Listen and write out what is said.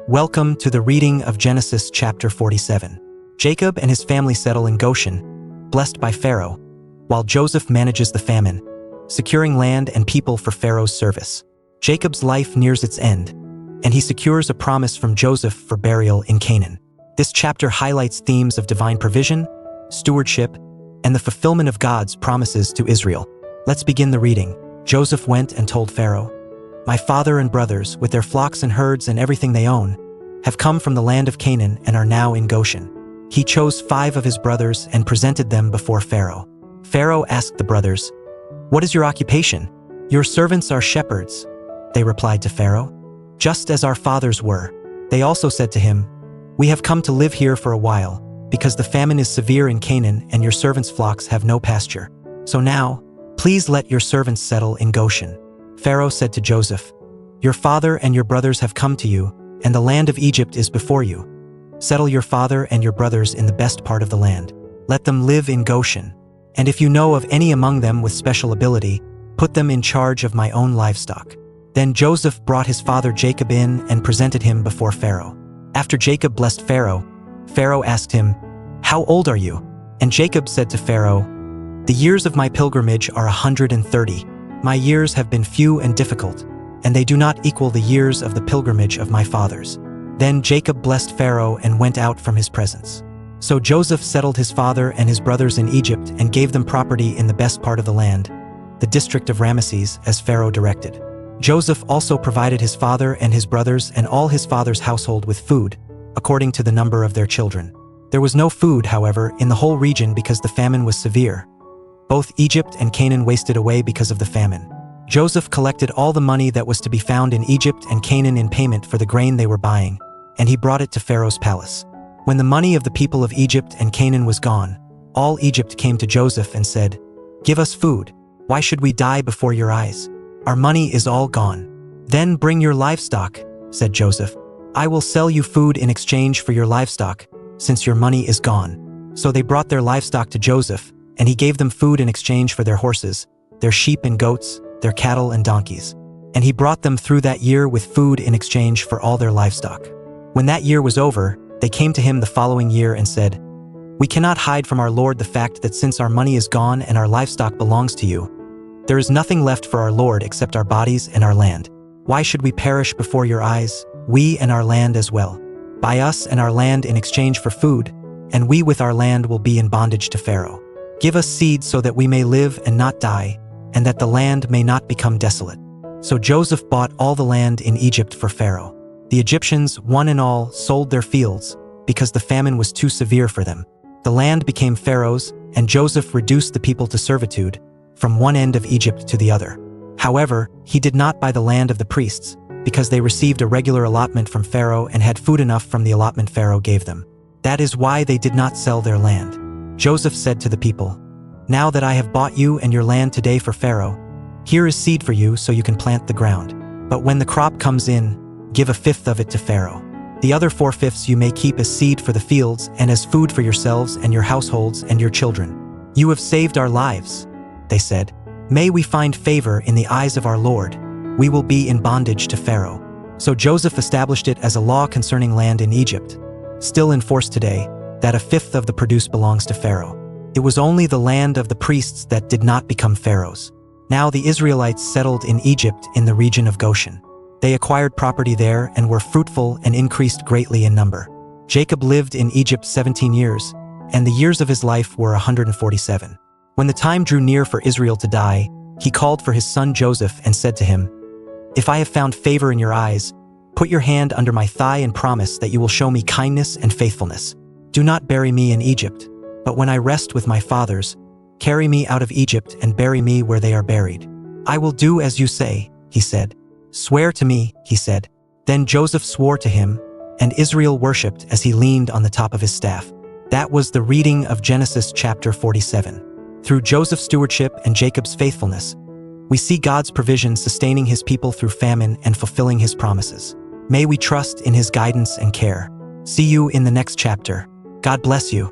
Welcome to the reading of Genesis chapter 47. Jacob and his family settle in Goshen, blessed by Pharaoh, while Joseph manages the famine, securing land and people for Pharaoh's service. Jacob's life nears its end, and he secures a promise from Joseph for burial in Canaan. This chapter highlights themes of divine provision, stewardship, and the fulfillment of God's promises to Israel. Let's begin the reading. Joseph went and told Pharaoh, "My father and brothers, with their flocks and herds and everything they own, have come from the land of Canaan and are now in Goshen." He chose 5 of his brothers and presented them before Pharaoh. Pharaoh asked the brothers, "What is your occupation?" "Your servants are shepherds," they replied to Pharaoh. "Just as our fathers were." They also said to him, "We have come to live here for a while, because the famine is severe in Canaan and your servants' flocks have no pasture. So now, please let your servants settle in Goshen." Pharaoh said to Joseph, "Your father and your brothers have come to you, and the land of Egypt is before you. Settle your father and your brothers in the best part of the land. Let them live in Goshen. And if you know of any among them with special ability, put them in charge of my own livestock." Then Joseph brought his father Jacob in and presented him before Pharaoh. After Jacob blessed Pharaoh, Pharaoh asked him, "How old are you?" And Jacob said to Pharaoh, "The years of my pilgrimage are 130. My years have been few and difficult, and they do not equal the years of the pilgrimage of my fathers." Then Jacob blessed Pharaoh and went out from his presence. So Joseph settled his father and his brothers in Egypt and gave them property in the best part of the land, the district of Ramesses, as Pharaoh directed. Joseph also provided his father and his brothers and all his father's household with food, according to the number of their children. There was no food, however, in the whole region because the famine was severe. Both Egypt and Canaan wasted away because of the famine. Joseph collected all the money that was to be found in Egypt and Canaan in payment for the grain they were buying, and he brought it to Pharaoh's palace. When the money of the people of Egypt and Canaan was gone, all Egypt came to Joseph and said, "Give us food. Why should we die before your eyes? Our money is all gone." "Then bring your livestock," said Joseph. "I will sell you food in exchange for your livestock, since your money is gone." So they brought their livestock to Joseph, and he gave them food in exchange for their horses, their sheep and goats, their cattle and donkeys. And he brought them through that year with food in exchange for all their livestock. When that year was over, they came to him the following year and said, "We cannot hide from our lord the fact that since our money is gone and our livestock belongs to you, there is nothing left for our lord except our bodies and our land. Why should we perish before your eyes, we and our land as well? Buy us and our land in exchange for food, and we with our land will be in bondage to Pharaoh. Give us seed so that we may live and not die, and that the land may not become desolate." So Joseph bought all the land in Egypt for Pharaoh. The Egyptians, one and all, sold their fields, because the famine was too severe for them. The land became Pharaoh's, and Joseph reduced the people to servitude, from one end of Egypt to the other. However, he did not buy the land of the priests, because they received a regular allotment from Pharaoh and had food enough from the allotment Pharaoh gave them. That is why they did not sell their land. Joseph said to the people, "Now that I have bought you and your land today for Pharaoh, here is seed for you so you can plant the ground. But when the crop comes in, give 1/5 of it to Pharaoh. The other 4/5 you may keep as seed for the fields and as food for yourselves and your households and your children. You have saved our lives," they said. "May we find favor in the eyes of our Lord. We will be in bondage to Pharaoh." So Joseph established it as a law concerning land in Egypt, still in force today, that 1/5 of the produce belongs to Pharaoh. It was only the land of the priests that did not become Pharaoh's. Now the Israelites settled in Egypt in the region of Goshen. They acquired property there and were fruitful and increased greatly in number. Jacob lived in Egypt 17 years, and the years of his life were 147. When the time drew near for Israel to die, he called for his son Joseph and said to him, "If I have found favor in your eyes, put your hand under my thigh and promise that you will show me kindness and faithfulness. Do not bury me in Egypt, but when I rest with my fathers, carry me out of Egypt and bury me where they are buried." "I will do as you say," he said. "Swear to me," he said. Then Joseph swore to him, and Israel worshipped as he leaned on the top of his staff. That was the reading of Genesis chapter 47. Through Joseph's stewardship and Jacob's faithfulness, we see God's provision sustaining his people through famine and fulfilling his promises. May we trust in his guidance and care. See you in the next chapter. God bless you.